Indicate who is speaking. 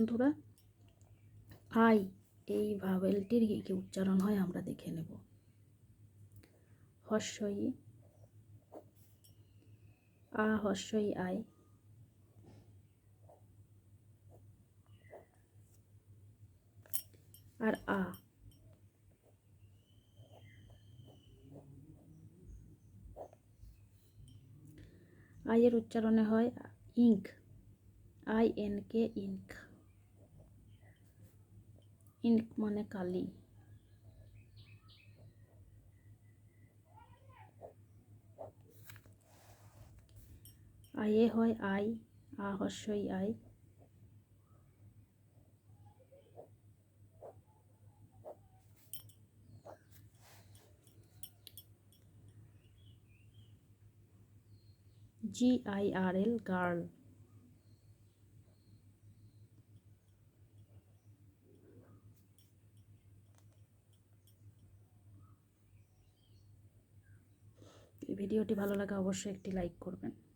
Speaker 1: বন্ধুরা? আই এই ভাওয়েলটির কী কী উচ্চারণ হয় আমরা দেখে নেব। হস্যই আ, হস্যই আই, আর আ। আইয়ের উচ্চারণে হয় ইঙ্ক, INK, ইঙ্ক। ইঙ্ক মানে কালি। আয়ে হয় আই, আ হস্যই আই। GIRL, girl. ভিডিওটি ভালো লাগা অবশ্যই একটি লাইক করবেন।